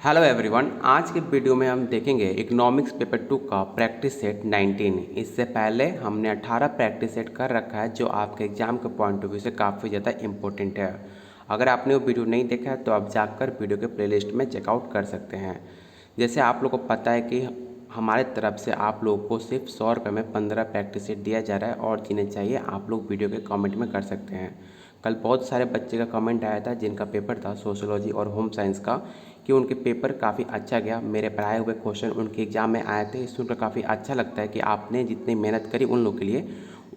Hello everyone, आज के video में हम देखेंगे इकोनॉमिक्स पेपर 2 का प्रैक्टिस सेट 19। इससे पहले हमने 18 प्रैक्टिस सेट कर रखा है जो आपके एग्जाम के पॉइंट ऑफ व्यू से काफ़ी ज़्यादा इम्पोर्टेंट है। अगर आपने वो वीडियो नहीं देखा है तो आप जाकर वीडियो के प्लेलिस्ट में चेकआउट कर सकते हैं। जैसे आप लोग को पता है कि हमारे तरफ से आप लोगों को सिर्फ 100 रुपये में 15 प्रैक्टिस सेट दिया जा रहा है और जिन्हें चाहिए आप लोग वीडियो के कमेंट में कर सकते हैं। कल बहुत सारे बच्चे का कमेंट आया था जिनका पेपर था सोशियोलॉजी और होम साइंस का कि उनके पेपर काफ़ी अच्छा गया, मेरे पढ़ाए हुए क्वेश्चन उनके एग्ज़ाम में आए थे। इससे उनका काफ़ी अच्छा लगता है कि आपने जितनी मेहनत करी उन लोग के लिए,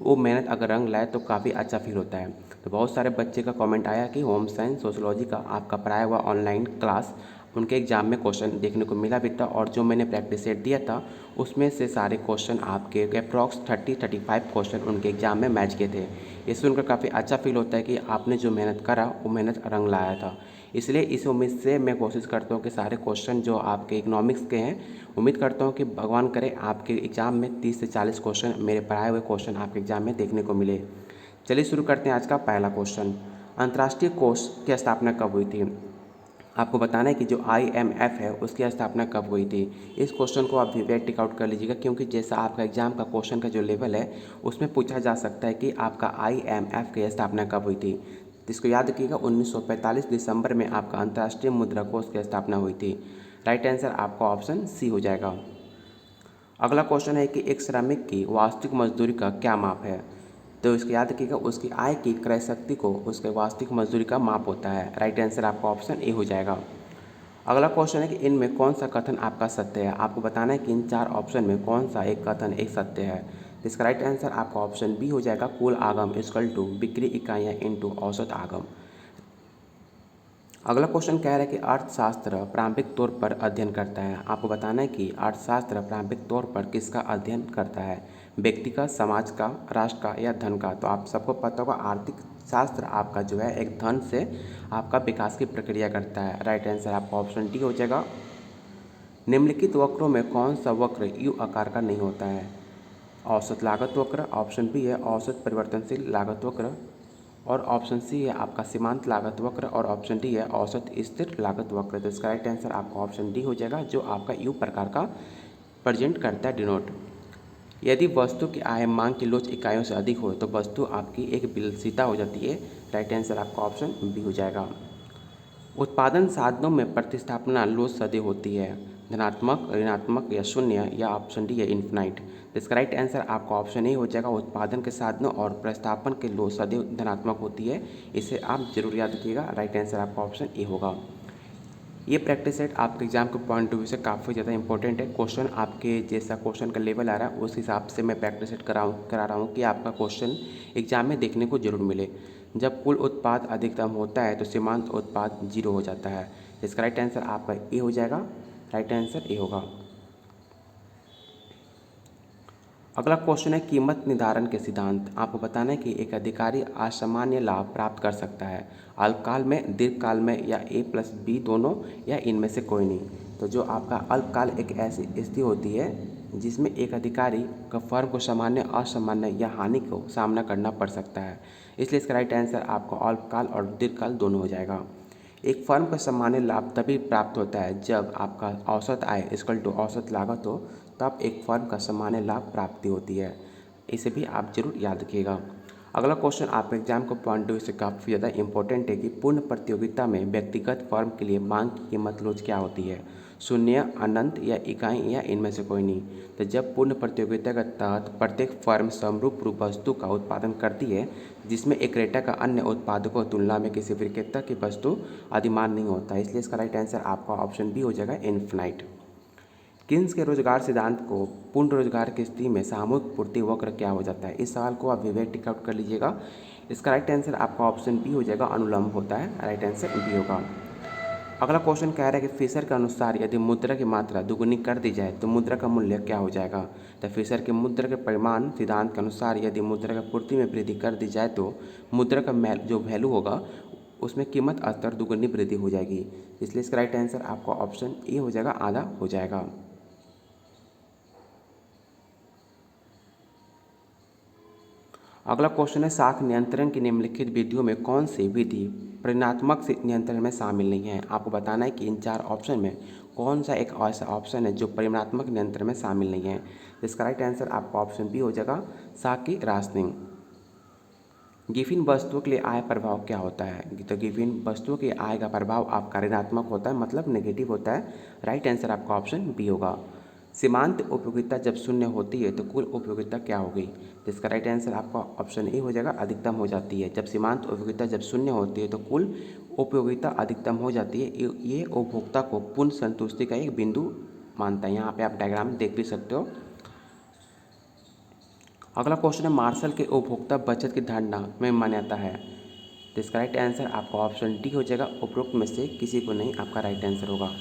वो मेहनत अगर रंग लाए तो काफ़ी अच्छा फील होता है। तो बहुत सारे बच्चे का कमेंट आया कि होम साइंस सोशियोलॉजी का आपका पढ़ाया हुआ ऑनलाइन क्लास उनके एग्ज़ाम में क्वेश्चन देखने को मिला भी था और जो मैंने प्रैक्टिस सेट दिया था उसमें से सारे क्वेश्चन आपके अप्रॉक्स 30-35 क्वेश्चन उनके एग्ज़ाम में मैच किए थे। इससे उनका काफ़ी अच्छा फील होता है कि आपने जो मेहनत करा वो मेहनत रंग लाया था। इसलिए इस उम्मीद से मैं कोशिश करता हूँ कि सारे क्वेश्चन जो आपके इकोनॉमिक्स के हैं, उम्मीद करता हूँ कि भगवान करे आपके एग्ज़ाम में 30 से 40 क्वेश्चन मेरे पढ़ाए हुए क्वेश्चन आपके एग्ज़ाम में देखने को मिले। चलिए शुरू करते हैं आज का पहला क्वेश्चन। अंतर्राष्ट्रीय कोष की स्थापना कब हुई थी? आपको बताना है कि जो IMF है उसकी स्थापना कब हुई थी। इस क्वेश्चन को आप भी टिक आउट कर लीजिएगा क्योंकि जैसा आपका एग्जाम का क्वेश्चन का जो लेवल है उसमें पूछा जा सकता है कि आपका IMF की स्थापना कब हुई थी। तो इसको याद रखिएगा, 1945 दिसंबर में आपका अंतर्राष्ट्रीय मुद्रा कोष की स्थापना हुई थी। राइट आंसर आपका ऑप्शन सी हो जाएगा। अगला क्वेश्चन है कि एक श्रमिक की वास्तविक मजदूरी का क्या माप है? तो इसको याद रखिएगा, उसकी आय की क्रय शक्ति को उसके वास्तविक मजदूरी का माप होता है। राइट आंसर आपका ऑप्शन ए हो जाएगा। अगला क्वेश्चन है कि इनमें कौन सा कथन आपका सत्य है? आपको बताना है कि इन 4 ऑप्शन में कौन सा एक कथन एक सत्य है। तो इसका राइट आंसर आपका ऑप्शन बी हो जाएगा, कुल आगम इक्वल टू बिक्री इकाइयाँ इंटू औसत आगम। अगला क्वेश्चन कह रहा है कि अर्थशास्त्र प्रारंभिक तौर पर अध्ययन करता है। आपको बताना है कि अर्थशास्त्र प्रारंभिक तौर पर किसका अध्ययन करता है? व्यक्ति का, समाज का, राष्ट्र का या धन का? तो आप सबको पता होगा आर्थिक शास्त्र आपका जो है एक धन से आपका विकास की प्रक्रिया करता है। राइट आंसर आपका ऑप्शन डी हो जाएगा। निम्नलिखित वक्रों में कौन सा वक्र यू आकार का नहीं होता है? औसत लागत वक्र, ऑप्शन बी है औसत परिवर्तनशील लागत वक्र, और ऑप्शन सी है आपका सीमांत लागत वक्र, और ऑप्शन डी है औसत स्थिर लागत वक्र। तो इसका राइट आंसर आपका ऑप्शन डी हो जाएगा जो आपका यू प्रकार का प्रेजेंट करता है डिनोट। यदि वस्तु की आय मांग की लोच इकाइयों से अधिक हो तो वस्तु आपकी एक विलसिता हो जाती है। राइट आंसर आपका ऑप्शन बी हो जाएगा। उत्पादन साधनों में प्रतिस्थापना लोच सदी होती है, धनात्मक, ऋणात्मक या शून्य, या ऑप्शन डी है इन्फिनाइट। तो इसका राइट आंसर आपका ऑप्शन ए हो जाएगा, उत्पादन के साधनों और प्रतिस्थापन के लोच सदी धनात्मक होती है। इसे आप जरूर याद रखिएगा। राइट आंसर आपका ऑप्शन ए होगा। ये प्रैक्टिस सेट आपके एग्जाम के पॉइंट ऑफ व्यू से काफ़ी ज़्यादा इंपॉर्टेंट है। क्वेश्चन आपके जैसा क्वेश्चन का लेवल आ रहा है उस हिसाब से मैं प्रैक्टिस सेट करा रहा हूँ कि आपका क्वेश्चन एग्जाम में देखने को जरूर मिले। जब कुल उत्पाद अधिकतम होता है तो सीमांत उत्पाद 0 हो जाता है। इसका राइट आंसर आपका ए हो जाएगा। राइट आंसर ए होगा। अगला क्वेश्चन है कीमत निर्धारण के सिद्धांत। आपको बताना है कि एक अधिकारी असामान्य लाभ प्राप्त कर सकता है अल्पकाल में, दीर्घकाल में, या A+B दोनों, या इनमें से कोई नहीं। तो जो आपका अल्पकाल एक ऐसी स्थिति होती है जिसमें एक अधिकारी का फर्म को सामान्य, असामान्य या हानि को सामना करना पड़ सकता है। इसलिए इसका राइट आंसर आपको अल्पकाल और दीर्घकाल दोनों हो जाएगा। एक फर्म का सामान्य लाभ तभी प्राप्त होता है जब आपका औसत आय इक्वल टू औसत लागत हो, तब एक फर्म का सामान्य लाभ प्राप्ति होती है। इसे भी आप जरूर याद रखिएगा। अगला क्वेश्चन आपके एग्जाम को पॉइंट ऑफ व्यू से काफ़ी ज़्यादा इंपॉर्टेंट है कि पूर्ण प्रतियोगिता में व्यक्तिगत फर्म के लिए मांग की कीमत लोच क्या होती है? शून्य, अनंत, या इकाई, या इनमें से कोई नहीं। तो जब पूर्ण प्रतियोगिता के तहत प्रत्येक फर्म समरूप रूप वस्तु का उत्पादन करती है जिसमें एक क्रेता का अन्य उत्पादकों की तुलना में किसी विक्रेता की वस्तु अधिमान नहीं होता, इसलिए इसका राइट आंसर आपका ऑप्शन बी हो जाएगा, इनफिनाइट। किन्स के रोजगार सिद्धांत को पूर्ण रोजगार की स्थिति में सामूहिक पूर्ति वक्र क्या हो जाता है? इस सवाल को आप विवेक टिक आउट कर लीजिएगा। इसका राइट आंसर आपका ऑप्शन बी हो जाएगा, अनुलंब होता है। राइट आंसर बी होगा। अगला क्वेश्चन कह रहा है कि फिशर के अनुसार यदि मुद्रा की मात्रा दुगुनी कर दी जाए तो मुद्रा का मूल्य क्या हो जाएगा? तो फिशर के मुद्रा के परिमाण सिद्धांत के अनुसार यदि मुद्रा की पूर्ति में वृद्धि कर दी जाए तो मुद्रा का जो वैल्यू होगा उसमें कीमत स्तर दुगुनी वृद्धि हो जाएगी। इसलिए इसका राइट आंसर आपका ऑप्शन ए हो जाएगा, आधा हो जाएगा। अगला क्वेश्चन है साख नियंत्रण की निम्नलिखित विधियों में कौन सी विधि परिणात्मक नियंत्रण में शामिल नहीं है। आपको बताना है कि इन 4 ऑप्शन में कौन सा एक ऐसा ऑप्शन है जो परिमाणात्मक नियंत्रण में शामिल नहीं है। इसका राइट आंसर आपका ऑप्शन बी हो जाएगा, साख की राशनिंग। गिफिन वस्तुओं के लिए आय प्रभाव क्या होता है? तो गिफिन वस्तुओं के आय का प्रभाव आपका ऋणात्मक होता है, मतलब नेगेटिव होता है। राइट आंसर आपका ऑप्शन बी होगा। सीमांत उपयोगिता जब शून्य होती है तो कुल उपयोगिता क्या होगी? तो इसका राइट आंसर आपका ऑप्शन ए हो जाएगा, अधिकतम हो जाती है। जब सीमांत उपयोगिता जब शून्य होती है तो कुल उपयोगिता अधिकतम हो जाती है। ये उपभोक्ता को पूर्ण संतुष्टि का एक बिंदु मानता है। यहाँ पे आप डायग्राम देख भी सकते हो। अगला क्वेश्चन है मार्शल के उपभोक्ता बचत की धारणा में मान्यता है। तो इसका राइट आंसर आपका ऑप्शन डी हो जाएगा, उपरोक्त में से किसी को नहीं आपका राइट आंसर होगा।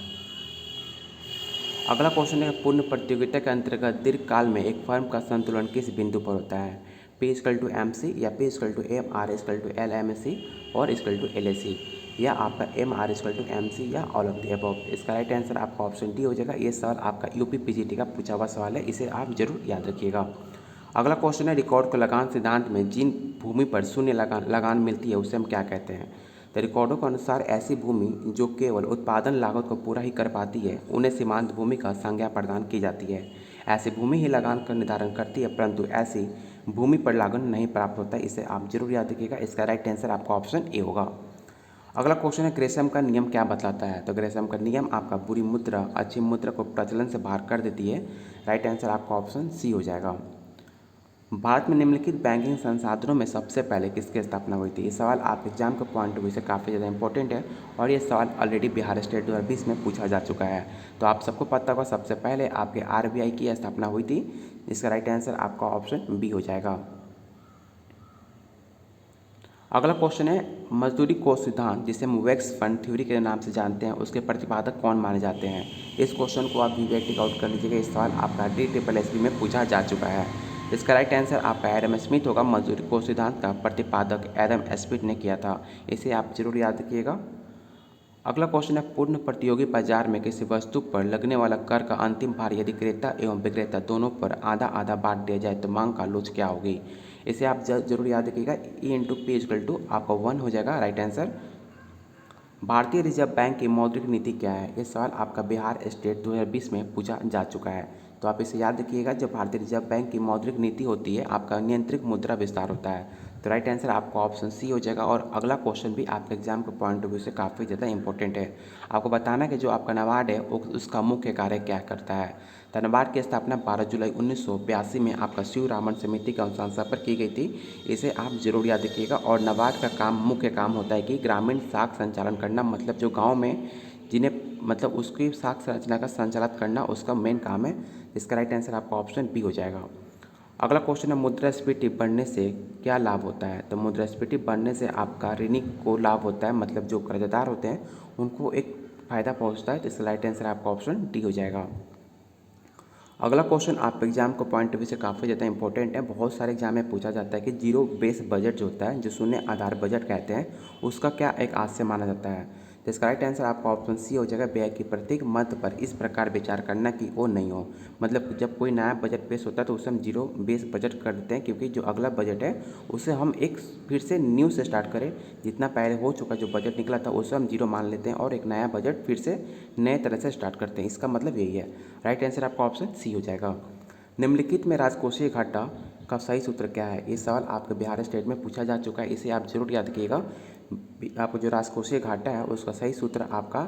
अगला क्वेश्चन है पूर्ण प्रतियोगिता के अंतर्गत दीर्घकाल में एक फर्म का संतुलन किस बिंदु पर होता है? P equal to M C या P equal to M R equal to L M C और equal to L A C, या आपका M R equal to M C या ऑल ऑफ द अबव। इसका राइट आंसर आपका option D हो जाएगा। ये सवाल आपका यूपी पीजीटी का पूछा हुआ सवाल है, इसे आप जरूर याद रखिएगा। अगला क्वेश्चन है रिकॉर्ड को लगान सिद्धांत में जिन भूमि पर शून्य लगान मिलती है उसे हम क्या कहते हैं? तो रिकॉर्डों के अनुसार ऐसी भूमि जो केवल उत्पादन लागत को पूरा ही कर पाती है उन्हें सीमांत भूमि का संज्ञा प्रदान की जाती है। ऐसी भूमि ही लगान का निर्धारण करती है, परंतु ऐसी भूमि पर लागत नहीं प्राप्त होता है। इसे आप जरूर याद रखिएगा। इसका राइट आंसर आपका ऑप्शन ए होगा। अगला क्वेश्चन है ग्रेशम का नियम क्या बतलाता है? तो ग्रेशम का नियम आपका बुरी मुद्रा अच्छी मुद्रा को प्रचलन से बाहर कर देती है। राइट आंसर आपका ऑप्शन सी हो जाएगा। भारत में निम्नलिखित बैंकिंग संसाधनों में सबसे पहले किसकी स्थापना हुई थी? ये सवाल आप एग्जाम के पॉइंट ऑफ व्यू से काफ़ी ज़्यादा इंपॉर्टेंट है और ये सवाल ऑलरेडी बिहार स्टेट 2020 में पूछा जा चुका है। तो आप सबको पता होगा सबसे पहले आपके आरबीआई की स्थापना हुई थी। इसका राइट आंसर आपका ऑप्शन बी हो जाएगा। अगला क्वेश्चन है मजदूरी कोष सिद्धांत जिसे हम वैक्स फंड थ्योरी के नाम से जानते हैं उसके प्रतिपादक कौन माने जाते हैं? इस क्वेश्चन को आप भी टिक आउट कर लीजिएगा। इस सवाल आपका DSSB में पूछा जा चुका है। इसका राइट आंसर आपका एडम स्मिथ होगा। मजदूरी कोष सिद्धांत का प्रतिपादक एडम स्मिथ ने किया था। इसे आप जरूर याद रखिएगा। अगला क्वेश्चन है पूर्ण प्रतियोगी बाजार में किसी वस्तु पर लगने वाला कर का अंतिम भार यदि क्रेता एवं विक्रेता दोनों पर आधा आधा बांट दिया जाए तो मांग का लोच क्या होगी? इसे आप जरूर याद रखिएगा। E into P equal to आपका 1 हो जाएगा राइट आंसर। भारतीय रिजर्व बैंक की मौद्रिक नीति क्या है? ये सवाल आपका बिहार स्टेट 2020 में पूछा जा चुका है। तो आप इसे याद रखिएगा। जब भारतीय रिजर्व बैंक की मौद्रिक नीति होती है आपका नियंत्रित मुद्रा विस्तार होता है। तो राइट आंसर आपका ऑप्शन सी हो जाएगा। और अगला क्वेश्चन भी आपके एग्जाम के पॉइंट ऑफ व्यू से काफ़ी ज़्यादा इंपॉर्टेंट है। आपको बताना है कि जो आपका नाबार्ड है उसका मुख्य कार्य क्या करता है। तो नाबार्ड की स्थापना 12 जुलाई 1982 में आपका शिवरामन समिति के अनुशंसा पर की गई थी। इसे आप जरूर याद रखिएगा। और नाबार्ड का काम मुख्य काम होता है कि ग्रामीण साख संचालन करना, मतलब जो गाँव में जिन्हें मतलब उसकी साख संरचना का संचालित करना उसका मेन काम है। इसका राइट आंसर आपका ऑप्शन बी हो जाएगा। अगला क्वेश्चन है मुद्रास्फीति बढ़ने से क्या लाभ होता है? तो मुद्रास्फीति बढ़ने से आपका ऋणी को लाभ होता है, मतलब जो कर्जदार होते हैं उनको एक फ़ायदा पहुंचता है। तो इसका राइट आंसर आपका ऑप्शन डी हो जाएगा। अगला क्वेश्चन आप एग्जाम को पॉइंट ऑफ व्यू से काफ़ी ज़्यादा इंपॉर्टेंट है। बहुत सारे एग्जाम में पूछा जाता है कि जीरो बेस बजट जो होता है, जो शून्य आधार बजट कहते हैं, उसका क्या एक आशय माना जाता है? तो इसका राइट आंसर आपका ऑप्शन सी हो जाएगा। व्यय की प्रत्येक मद पर इस प्रकार विचार करना कि वो नहीं हो, मतलब जब कोई नया बजट पेश होता है तो उसे हम जीरो बेस बजट कर देते हैं, क्योंकि जो अगला बजट है उसे हम एक फिर से न्यू से स्टार्ट करें। जितना पहले हो चुका जो बजट निकला था उसे हम जीरो मान लेते हैं और एक नया बजट फिर से नए तरह से स्टार्ट करते हैं। इसका मतलब यही है। राइट आंसर आपका ऑप्शन सी हो जाएगा। निम्नलिखित में राजकोषीय घाटा का सही सूत्र क्या है? ये सवाल आपके बिहार स्टेट में पूछा जा चुका है। इसे आप जरूर याद रखिएगा। आपको जो राजकोषीय घाटा है उसका सही सूत्र आपका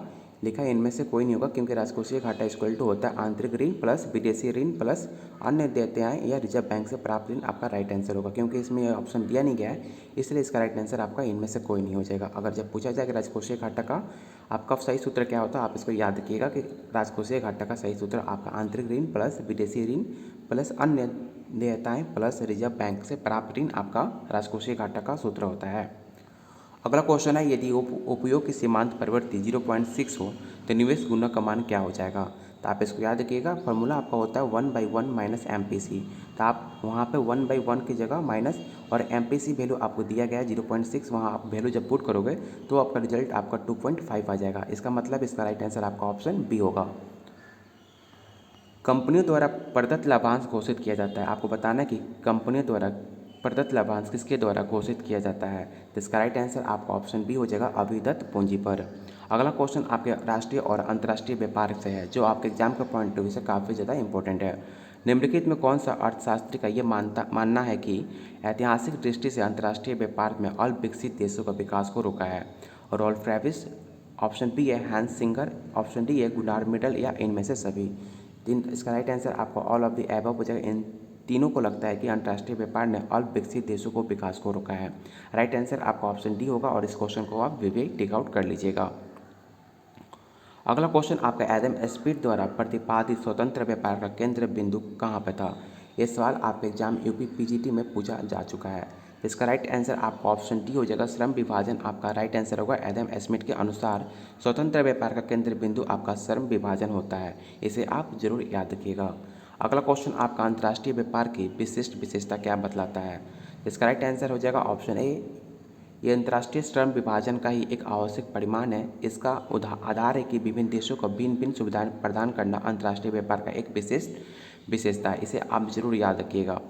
लिखा है इनमें से कोई नहीं होगा, क्योंकि राजकोषीय घाटा इक्वल टू होता है आंतरिक ऋण प्लस विदेशी ऋण प्लस अन्य देयताएं या रिजर्व बैंक से प्राप्त ऋण। आपका राइट आंसर होगा, क्योंकि इसमें यह ऑप्शन दिया नहीं गया है, इसलिए इसका राइट आंसर आपका इनमें से कोई नहीं हो जाएगा। अगर जब पूछा जाए कि राजकोषीय घाटा का आपका सही सूत्र क्या होता है, आप इसको याद रखिएगा कि राजकोषीय घाटा का सही सूत्र आपका आंतरिक ऋण प्लस विदेशी ऋण प्लस अन्य देयताएं प्लस रिजर्व बैंक से प्राप्त ऋण आपका राजकोषीय घाटा का सूत्र होता है। अगला क्वेश्चन है यदि उपयोग की सीमांत प्रवृत्ति 0.6 हो तो निवेश गुणक का मान क्या हो जाएगा? तो आप इसको याद रखिएगा। फॉर्मूला आपका होता है 1/1 माइनस MPC। तो आप वहाँ पे 1/1 की जगह माइनस और MPC वैल्यू आपको दिया गया है 0.6, वहाँ आप वैल्यू जब पुट करोगे तो आपका रिजल्ट आपका 2.5 आ जाएगा। इसका मतलब इसका राइट आंसर आपका ऑप्शन बी होगा। कंपनियों द्वारा प्रदत्त लाभांश घोषित किया जाता है। आपको बताना है कि कंपनियों द्वारा प्रदत्त लाभांश किसके द्वारा घोषित किया जाता है? तो इसका राइट आंसर आपका ऑप्शन बी हो जाएगा, अभिदत्त पूंजी पर। अगला क्वेश्चन आपके राष्ट्रीय और अंतर्राष्ट्रीय व्यापार से है, जो आपके एग्जाम के पॉइंट ऑफ व्यू से काफ़ी ज़्यादा इंपॉर्टेंट है। निम्नलिखित में कौन सा अर्थशास्त्री का ये मानना है कि ऐतिहासिक दृष्टि से अंतर्राष्ट्रीय व्यापार में अल्प विकसित देशों का विकास को रोका है? रॉल्फ ट्रेविस, ऑप्शन बी है हैंस सिंगर, ऑप्शन डी है गुनार मिडल, या इनमें से सभी। तीन इसका राइट आंसर आपको ऑल ऑफ द एबव हो जाएगा। इन तीनों को लगता है कि अंतर्राष्ट्रीय व्यापार ने अल्प विकसित देशों को विकास को रोका है। राइट आंसर आपका ऑप्शन डी होगा और इस क्वेश्चन को आप विवेक टिक आउट कर लीजिएगा। अगला क्वेश्चन आपका एडम स्मिथ द्वारा प्रतिपादित स्वतंत्र व्यापार का केंद्र बिंदु कहाँ पर था? ये सवाल आपके एग्जाम यूपी पीजीटी में पूछा जा चुका है। इसका राइट आंसर आपका ऑप्शन डी हो जाएगा, श्रम विभाजन आपका राइट आंसर होगा। एडम स्मिथ के अनुसार स्वतंत्र व्यापार का केंद्र बिंदु आपका श्रम विभाजन होता है, इसे आप जरूर याद रखिएगा। अगला क्वेश्चन आपका अंतर्राष्ट्रीय व्यापार की विशिष्ट विशेषता क्या बतलाता है? इसका राइट आंसर हो जाएगा ऑप्शन ए, ये अंतर्राष्ट्रीय श्रम विभाजन का ही एक आवश्यक परिमाण है। इसका आधार है कि विभिन्न देशों को भिन्न भिन्न सुविधाएं प्रदान करना अंतर्राष्ट्रीय व्यापार का एक विशेषता है, इसे आप जरूर याद रखिएगा।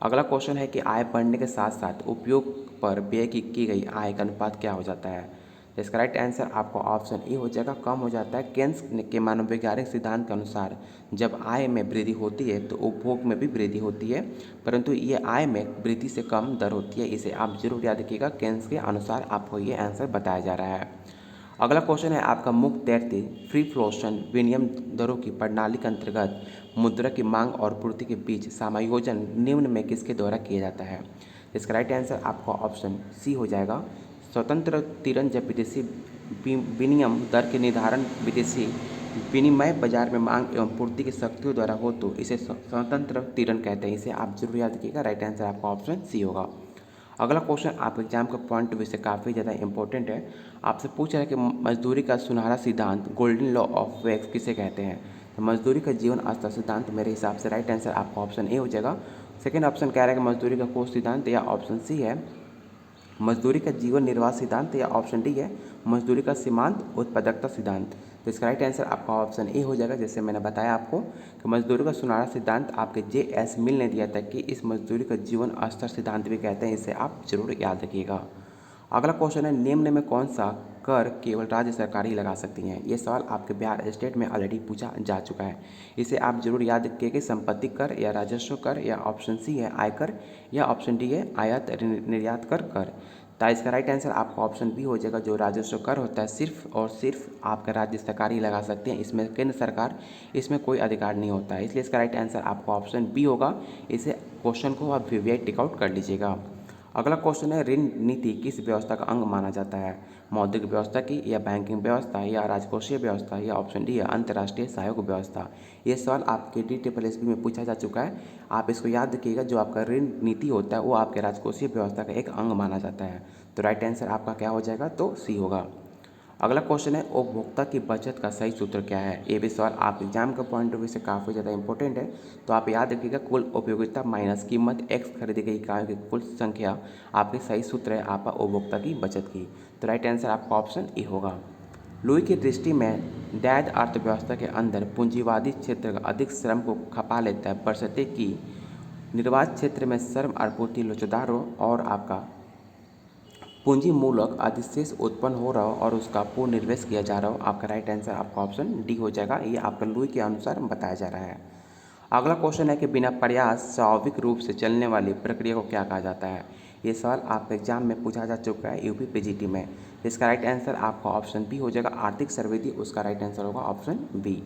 अगला क्वेश्चन है कि आय बढ़ने के साथ साथ उपयोग पर व्यय की गई आय का अनुपात क्या हो जाता है? इसका राइट आंसर आपको ऑप्शन ए हो जाएगा, कम हो जाता है। केन्स के मानववैज्ञानिक सिद्धांत के अनुसार जब आय में वृद्धि होती है तो उपभोग में भी वृद्धि होती है, परंतु ये आय में वृद्धि से कम दर होती है, इसे आप जरूर याद रखिएगा। केन्स के अनुसार आपको ये आंसर बताया जा रहा है। अगला क्वेश्चन है आपका मुक्त तैरती फ्री फ्लोशन विनिमय दरों की प्रणाली के अंतर्गत मुद्रा की मांग और पूर्ति के बीच समायोजन निम्न में किसके द्वारा किया जाता है? इसका राइट आंसर आपका ऑप्शन सी हो जाएगा, स्वतंत्र तिरन जब विदेशी विनिमय दर के निर्धारण विदेशी विनिमय बाजार में मांग एवं पूर्ति की शक्तियों द्वारा हो तो इसे स्वतंत्र तिरन कहते हैं, इसे आप जरूर याद रखिएगा। राइट आंसर आपका ऑप्शन सी होगा। अगला क्वेश्चन आप एग्जाम का पॉइंट ऑफ व्यू से काफ़ी ज़्यादा इंपॉर्टेंट है। आपसे पूछ रहा है कि मजदूरी का सुनहरा सिद्धांत गोल्डन लॉ ऑफ वेक्स किसे कहते हैं? तो मजदूरी का जीवन स्तर सिद्धांत मेरे हिसाब से राइट आंसर आपका ऑप्शन ए हो जाएगा। सेकेंड ऑप्शन कह रहा है कि मजदूरी का कोष सिद्धांत, या ऑप्शन सी है मजदूरी का जीवन निर्वाह सिद्धांत, या ऑप्शन डी है मजदूरी का सीमांत उत्पादकता सिद्धांत। तो इसका राइट आंसर आपका ऑप्शन ए हो जाएगा। जैसे मैंने बताया आपको कि मजदूरी का सुनहरा सिद्धांत आपके JS मिल ने दिया था कि इस मजदूरी का जीवन स्तर सिद्धांत भी कहते हैं, इसे आप जरूर याद रखिएगा। अगला क्वेश्चन है निम्न में कौन सा कर केवल राज्य सरकार ही लगा सकती हैं? ये सवाल आपके बिहार स्टेट में ऑलरेडी पूछा जा चुका है, इसे आप जरूर याद रखिए कि संपत्ति कर, या राजस्व कर, या ऑप्शन सी है आयकर, या ऑप्शन डी है आयात निर्यात कर। तो इसका राइट आंसर आपका ऑप्शन बी हो जाएगा, जो राजस्व कर होता है सिर्फ और सिर्फ आपका राज्य सरकार ही लगा सकते हैं, इसमें केंद्र सरकार इसमें कोई अधिकार नहीं होता है, इसलिए इसका राइट आंसर आपका ऑप्शन बी होगा। इसे क्वेश्चन को आप वीवीआई टिक आउट कर लीजिएगा। अगला क्वेश्चन है ऋण नीति किस व्यवस्था का अंग माना जाता है? मौद्रिक व्यवस्था की, या बैंकिंग व्यवस्था, या राजकोषीय व्यवस्था, या ऑप्शन डी है अंतर्राष्ट्रीय सहयोग व्यवस्था। ये सवाल आपके DSSB में पूछा जा चुका है, आप इसको याद रखिएगा। जो आपका ऋण नीति होता है वो आपके राजकोषीय व्यवस्था का एक अंग माना जाता है। तो राइट आंसर आपका क्या हो जाएगा? तो सी होगा। अगला क्वेश्चन है उपभोक्ता की बचत का सही सूत्र क्या है? ये भी सवाल आप एग्जाम का पॉइंट ऑफ व्यू से काफ़ी ज़्यादा इंपॉर्टेंट है, तो आप याद रखिएगा कुल उपयोगिता माइनस कीमत x खरीदी गई इकाइयों की कुल संख्या आपके सही सूत्र है आपका उपभोक्ता की बचत की। तो राइट आंसर आपका ऑप्शन ए होगा। लुई की दृष्टि में दैध अर्थव्यवस्था के अंदर पूंजीवादी क्षेत्र अधिक श्रम को खपा लेता है, बशर्ते कि निर्वात क्षेत्र में श्रम आपूर्ति लोचदार हो और आपका पूंजी मूलक अधिशेष उत्पन्न हो रहा हो और उसका पूर्ण निवेश किया जा रहा हो। आपका राइट आंसर आपका ऑप्शन डी हो जाएगा, ये आपका लुई के अनुसार बताया जा रहा है। अगला क्वेश्चन है कि बिना प्रयास स्वाभाविक रूप से चलने वाली प्रक्रिया को क्या कहा जाता है? ये सवाल आपके एग्जाम में पूछा जा चुका है यूपी पीजीटी में। इसका राइट आंसर आपका ऑप्शन बी हो जाएगा, आर्थिक सर्वृद्धि उसका राइट आंसर होगा ऑप्शन बी।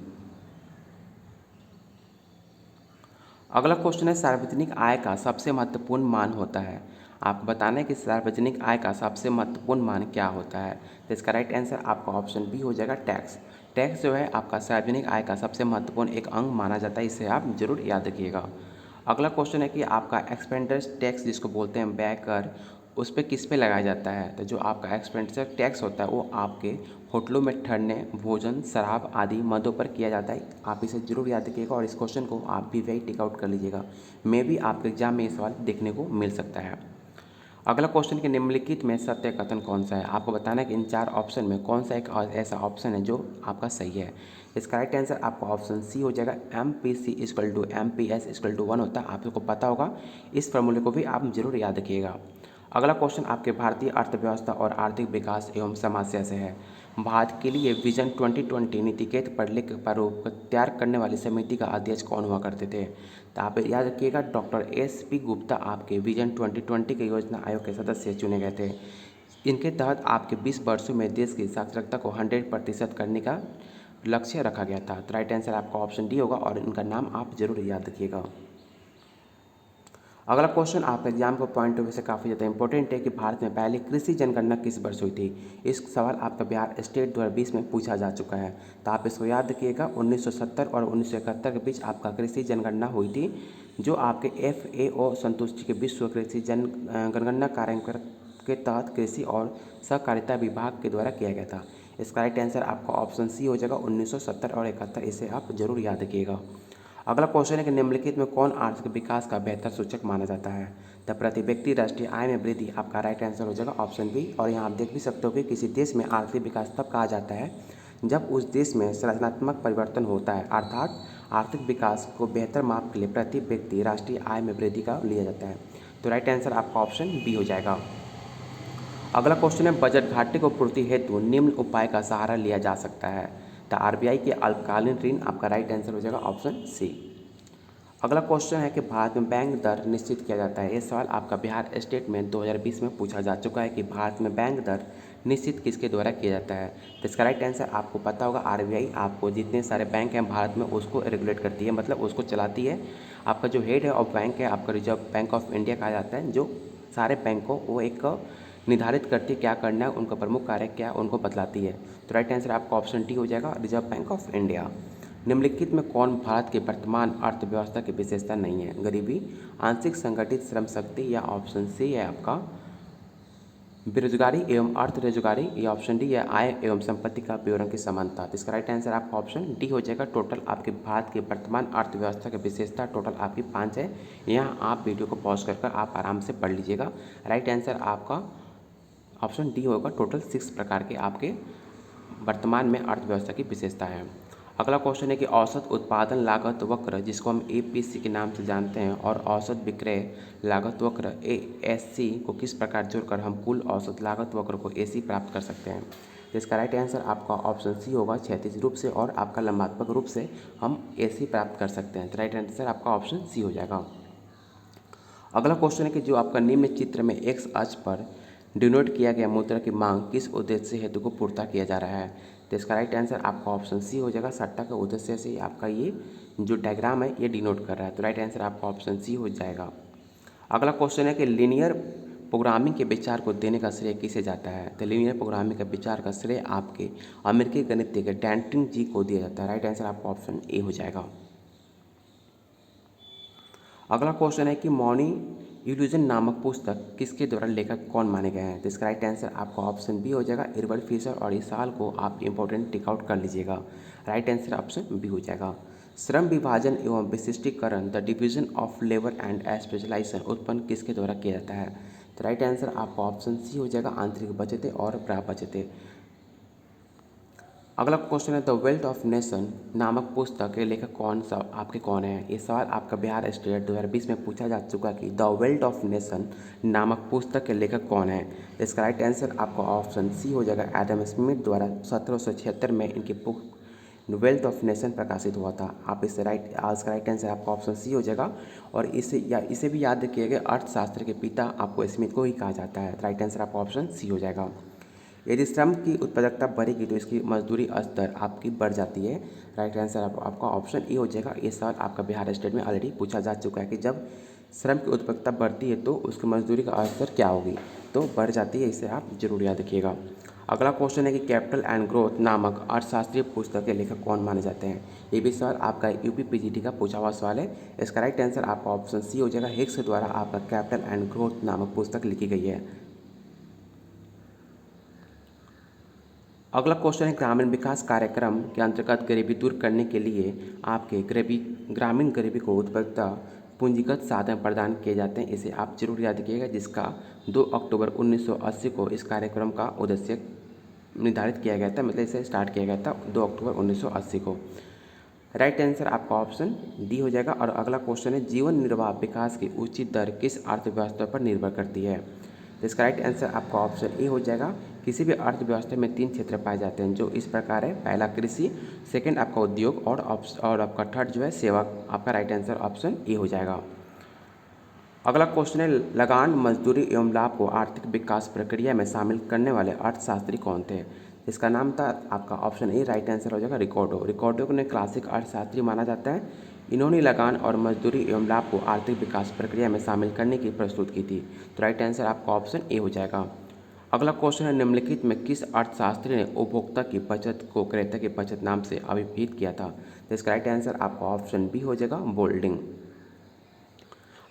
अगला क्वेश्चन है सार्वजनिक आय का सबसे महत्वपूर्ण मान होता है। आपको बताना है कि सार्वजनिक आय का सबसे महत्वपूर्ण मान क्या होता है? तो इसका राइट आंसर आपका ऑप्शन बी हो जाएगा, टैक्स। टैक्स जो है आपका सार्वजनिक आय का सबसे महत्वपूर्ण एक अंग माना जाता है, इसे आप जरूर याद रखिएगा। अगला क्वेश्चन है कि आपका एक्सपेंडिचर टैक्स जिसको बोलते हैं व्यय कर, उस पर किस पे लगाया जाता है? तो जो आपका एक्सपेंडिचर टैक्स होता है वो आपके होटलों में ठहरने, भोजन, शराब आदि मदों पर किया जाता है, आप इसे जरूर याद रखिएगा और इस क्वेश्चन को आप भी वही टिक आउट कर लीजिएगा। मे भी आपके एग्जाम में ये सवाल देखने को मिल सकता है। अगला क्वेश्चन कि निम्नलिखित में सत्य कथन कौन सा है। आपको बताना है कि इन 4 ऑप्शन में कौन सा एक ऐसा ऑप्शन है जो आपका सही है। इसका राइट आंसर आपका ऑप्शन सी हो जाएगा। MPC=MPS=1 होता है, आपको पता होगा। इस फॉर्मूले को भी आप जरूर याद रखिएगा। अगला क्वेश्चन आपके भारतीय अर्थव्यवस्था और आर्थिक विकास एवं समस्या से है। भारत के लिए विजन 2020 नीति के परिलेख प्रारूप तैयार करने वाली समिति का अध्यक्ष कौन हुआ करते थे। तो आप याद रखिएगा डॉक्टर SP गुप्ता आपके विजन 2020 के योजना आयोग के सदस्य चुने गए थे। इनके तहत आपके 20 वर्षों में देश की साक्षरता को 100% करने का लक्ष्य रखा गया था। तो राइट आंसर आपका ऑप्शन डी होगा और इनका नाम आप जरूर याद रखिएगा। अगला क्वेश्चन आपका एग्जाम को पॉइंट ऑफ व्यू से काफ़ी ज़्यादा इंपॉर्टेंट है कि भारत में पहली कृषि जनगणना किस वर्ष हुई थी। इस सवाल आपका बिहार स्टेट 2020 में पूछा जा चुका है। तो आप इसको याद रखिएगा 1970 और 1971 के बीच आपका कृषि जनगणना हुई थी, जो आपके FAO संतुष्टि के विश्व कृषि जनगणना कार्यक्रम के तहत कृषि और सहकारिता विभाग के द्वारा किया गया था। इसका राइट आंसर आपका ऑप्शन सी हो जाएगा 1970 और 71। इसे आप जरूर याद रखिएगा। अगला क्वेश्चन है कि निम्नलिखित में कौन आर्थिक विकास का बेहतर सूचक माना जाता है। तो प्रति व्यक्ति राष्ट्रीय आय में वृद्धि आपका राइट आंसर हो जाएगा ऑप्शन बी। और यहाँ आप देख भी सकते हो कि किसी देश में आर्थिक विकास तब कहा जाता है जब उस देश में संरचनात्मक परिवर्तन होता है, अर्थात आर्थिक विकास को बेहतर माप के लिए प्रति व्यक्ति राष्ट्रीय आय में वृद्धि का लिया जाता है। तो राइट आंसर आपका ऑप्शन बी हो जाएगा। अगला क्वेश्चन है बजट घाटे को पूर्ति हेतु निम्न उपाय का सहारा लिया जा सकता है। तो RBI के अल्पकालीन ऋण आपका राइट आंसर हो जाएगा ऑप्शन सी। अगला क्वेश्चन है कि भारत में बैंक दर निश्चित किया जाता है। ये सवाल आपका बिहार स्टेट में 2020 में पूछा जा चुका है कि भारत में बैंक दर निश्चित किसके द्वारा किया जाता है। तो इसका राइट आंसर आपको पता होगा RBI आपको जितने सारे बैंक हैं भारत में उसको रेगुलेट करती है, मतलब उसको चलाती है। आपका जो हेड है ऑफ बैंक है आपका रिजर्व बैंक ऑफ इंडिया कहा जाता है, जो सारे बैंक को वो एक निर्धारित करती है क्या करना है, उनका प्रमुख कार्य क्या है उनको बतलाती है। तो राइट आंसर आपका ऑप्शन डी हो जाएगा, रिजर्व बैंक ऑफ इंडिया। निम्नलिखित में कौन भारत के वर्तमान अर्थव्यवस्था की विशेषता नहीं है। गरीबी, आंशिक संगठित श्रम शक्ति, या ऑप्शन सी है आपका बेरोजगारी एवं अर्ध रोजगारी, या ऑप्शन डी है आय एवं संपत्ति का विवरण की समानता। तो इसका राइट आंसर आपका ऑप्शन डी हो जाएगा। टोटल आपके भारत के वर्तमान अर्थव्यवस्था की विशेषता टोटल आपकी 5 है। यहाँ आप वीडियो को पॉज कर आप आराम से पढ़ लीजिएगा। राइट आंसर आपका ऑप्शन डी होगा। टोटल 6 प्रकार के आपके वर्तमान में अर्थव्यवस्था की विशेषता है। अगला क्वेश्चन है कि औसत उत्पादन लागत वक्र, जिसको हम APC के नाम से जानते हैं, और औसत विक्रय लागत वक्र ASC को किस प्रकार जोड़कर हम कुल औसत लागत वक्र को AC प्राप्त कर सकते हैं। तो इसका राइट आंसर आपका ऑप्शन सी होगा। क्षैतिज रूप से और आपका लंबात्मक रूप से हम AC प्राप्त कर सकते हैं। तो राइट आंसर आपका ऑप्शन सी हो जाएगा। अगला क्वेश्चन है कि जो आपका निम्न चित्र में X अक्ष पर डिनोट किया गया मुद्रा की मांग किस उद्देश्य हेतु को पूर्ता किया जा रहा है। तो इसका राइट आंसर आपका ऑप्शन सी हो जाएगा। सट्टा के उद्देश्य से आपका ये जो डायग्राम है ये डिनोट कर रहा है। तो राइट आंसर आपका ऑप्शन सी हो जाएगा। अगला क्वेश्चन है कि लीनियर प्रोग्रामिंग के विचार को देने का श्रेय किसे जाता है। तो लीनियर प्रोग्रामिंग के विचार का श्रेय आपके अमेरिकी गणितज्ञ डैंटिंग जी को दिया जाता है। राइट आंसर आपका ऑप्शन ए हो जाएगा। अगला क्वेश्चन है कि मौनी इल्यूजन नामक पुस्तक किसके द्वारा लेखक कौन माने गए हैं। तो इसका राइट आंसर आपका ऑप्शन बी हो जाएगा, एडवर्ड फिशर। और इस साल को आप इंपॉर्टेंट टिक आउट कर लीजिएगा। राइट आंसर ऑप्शन बी हो जाएगा। श्रम विभाजन एवं विशिष्टीकरण, the division of labour and specialisation उत्पन्न किसके द्वारा किया जाता है। तो राइट आंसर आपका ऑप्शन सी हो जाएगा, आंतरिक बचतें और प्राप्त बचतें। अगला क्वेश्चन है द वेल्थ ऑफ नेशन नामक पुस्तक के लेखक कौन है। ये सवाल आपका बिहार स्टेट 2020 में पूछा जा चुका कि द वेल्थ ऑफ नेशन नामक पुस्तक के लेखक कौन है। इसका राइट आंसर आपका ऑप्शन सी हो जाएगा। एडम स्मिथ द्वारा 1776 में इनकी बुक वेल्थ ऑफ नेशन प्रकाशित हुआ था। आप इससे इसका राइट आंसर आपका ऑप्शन सी हो जाएगा। और इसे भी याद रखिएगा, अर्थशास्त्र के पिता आपको स्मिथ को ही कहा जाता है। राइट आंसर आपका ऑप्शन सी हो जाएगा। यदि श्रम की उत्पादकता बढ़ेगी तो इसकी मजदूरी स्तर आपकी बढ़ जाती है। राइट आंसर आपका ऑप्शन ए हो जाएगा। ये सवाल आपका बिहार स्टेट में ऑलरेडी पूछा जा चुका है कि जब श्रम की उत्पादकता बढ़ती है तो उसकी मजदूरी का स्तर क्या होगी, तो बढ़ जाती है। इसे आप जरूर याद रखिएगा। अगला क्वेश्चन है कि कैपिटल एंड ग्रोथ नामक अर्थशास्त्रीय पुस्तक के लेखक कौन माने जाते हैं। ये भी सवाल आपका UPPGT का पूछा हुआ सवाल है। इसका राइट आंसर आपका ऑप्शन सी हो जाएगा। हिक्स द्वारा आपका कैपिटल एंड ग्रोथ नामक पुस्तक लिखी गई है। अगला क्वेश्चन है ग्रामीण विकास कार्यक्रम के अंतर्गत गरीबी दूर करने के लिए आपके ग्रामीण गरीबी को उत्पादकता पूंजीगत साधन प्रदान किए जाते हैं, इसे आप जरूर याद रखिएगा, जिसका 2 अक्टूबर 1980 को इस कार्यक्रम का उद्देश्य निर्धारित किया गया था, मतलब इसे स्टार्ट किया गया था 2 अक्टूबर 1980 को। राइट आंसर आपका ऑप्शन डी हो जाएगा। और अगला क्वेश्चन है, जीवन निर्वाह विकास की उचित दर किस अर्थव्यवस्था पर निर्भर करती है? तो इसका राइट आंसर आपका ऑप्शन ए हो जाएगा। किसी भी अर्थव्यवस्था में 3 क्षेत्र पाए जाते हैं जो इस प्रकार है, पहला कृषि, सेकंड आपका उद्योग और आपका थर्ड जो है सेवा। आपका राइट आंसर ऑप्शन ए हो जाएगा। अगला क्वेश्चन है, लगान मजदूरी एवं लाभ को आर्थिक विकास प्रक्रिया में शामिल करने वाले अर्थशास्त्री कौन थे? इसका नाम था आपका ऑप्शन ए, राइट आंसर हो जाएगा रिकॉर्डो। रिकॉर्डो को क्लासिक अर्थशास्त्री माना जाता है। इन्होंने लगान और मजदूरी एवं लाभ को आर्थिक विकास प्रक्रिया में शामिल करने की प्रस्तुत की थी। तो राइट आंसर आपका ऑप्शन ए हो जाएगा। अगला क्वेश्चन है, निम्नलिखित में किस अर्थशास्त्री ने उपभोक्ता की बचत को क्रेता की बचत नाम से अभिहित किया था? तो इसका राइट आंसर आपका ऑप्शन बी हो जाएगा, बोल्डिंग।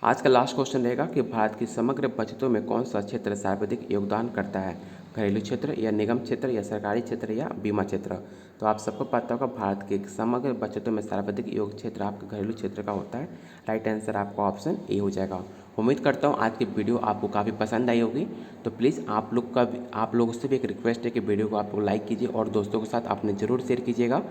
आज का लास्ट क्वेश्चन रहेगा कि भारत की समग्र बचतों में कौन सा क्षेत्र सर्वाधिक योगदान करता है? घरेलू क्षेत्र या निगम क्षेत्र या सरकारी क्षेत्र या बीमा क्षेत्र? तो आप सबको पता होगा, भारत के समग्र बचतों में सर्वाधिक योग क्षेत्र आपका घरेलू क्षेत्र का होता है। राइट आंसर आपका ऑप्शन ए हो जाएगा। उम्मीद करता हूँ आज की वीडियो आपको काफ़ी पसंद आई होगी। तो प्लीज़ आप लोगों से भी एक रिक्वेस्ट है कि वीडियो को आप लोग लाइक कीजिए और दोस्तों के साथ आपने ज़रूर शेयर कीजिएगा।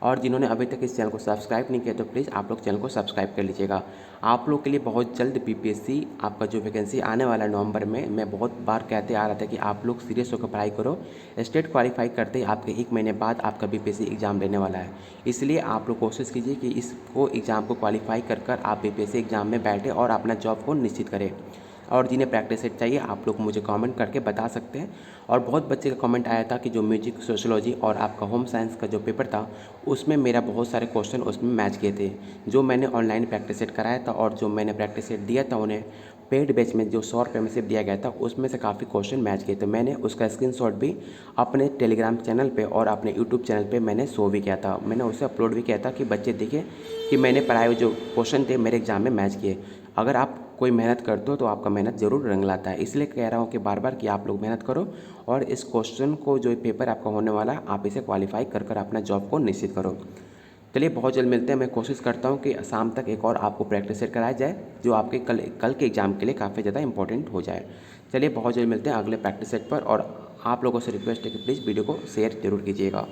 और जिन्होंने अभी तक इस चैनल को सब्सक्राइब नहीं किया तो प्लीज़ आप लोग चैनल को सब्सक्राइब कर लीजिएगा। आप लोग के लिए बहुत जल्द बीपीएससी आपका जो वैकेंसी आने वाला है नवंबर में, मैं बहुत बार कहते आ रहा था कि आप लोग सीरियस होकर पढ़ाई करो। स्टेट क्वालिफाई करते ही आपके 1 महीने बाद आपका बीपीएससी एग्ज़ाम लेने वाला है। इसलिए आप लोग कोशिश कीजिए कि इसको एग्ज़ाम को क्वालिफाई कर आप बीपीएससी एग्ज़ाम में बैठे और अपना जॉब को निश्चित करें। और जिन्हें प्रैक्टिस सेट चाहिए आप लोग मुझे कमेंट करके बता सकते हैं। और बहुत बच्चे का कमेंट आया था कि जो म्यूजिक, सोशोलॉजी और आपका होम साइंस का जो पेपर था उसमें मेरा बहुत सारे क्वेश्चन उसमें मैच किए थे। जो मैंने ऑनलाइन प्रैक्टिस सेट कराया था और जो मैंने प्रैक्टिस सेट दिया था उन्हें पेड बैच में जो 100 रुपये में सिर्फ दिया गया था, उसमें से काफ़ी क्वेश्चन मैच किए थे। मैंने उसका स्क्रीनशॉट भी अपने टेलीग्राम चैनल पे और अपने यूट्यूब चैनल पे मैंने शो भी किया था। मैंने उसे अपलोड भी किया था कि बच्चे देखें कि मैंने पढ़ाए हुए जो क्वेश्चन थे मेरे एग्जाम में मैच किए। अगर आप कोई मेहनत करते हो तो आपका मेहनत ज़रूर रंग लाता है। इसलिए कह रहा हूँ कि बार बार कि आप लोग मेहनत करो और इस क्वेश्चन को जो पेपर आपका होने वाला है आप इसे क्वालिफाई कर अपना जॉब को निश्चित करो। चलिए बहुत जल्द मिलते हैं। मैं कोशिश करता हूँ कि शाम तक एक और आपको प्रैक्टिस सेट कराया जाए जो आपके कल के एग्ज़ाम के लिए काफ़ी ज़्यादा इंपॉर्टेंट हो जाए। चलिए बहुत जल्द मिलते हैं अगले प्रैक्टिस सेट पर। और आप लोगों से रिक्वेस्ट है कि प्लीज़ वीडियो को शेयर जरूर कीजिएगा।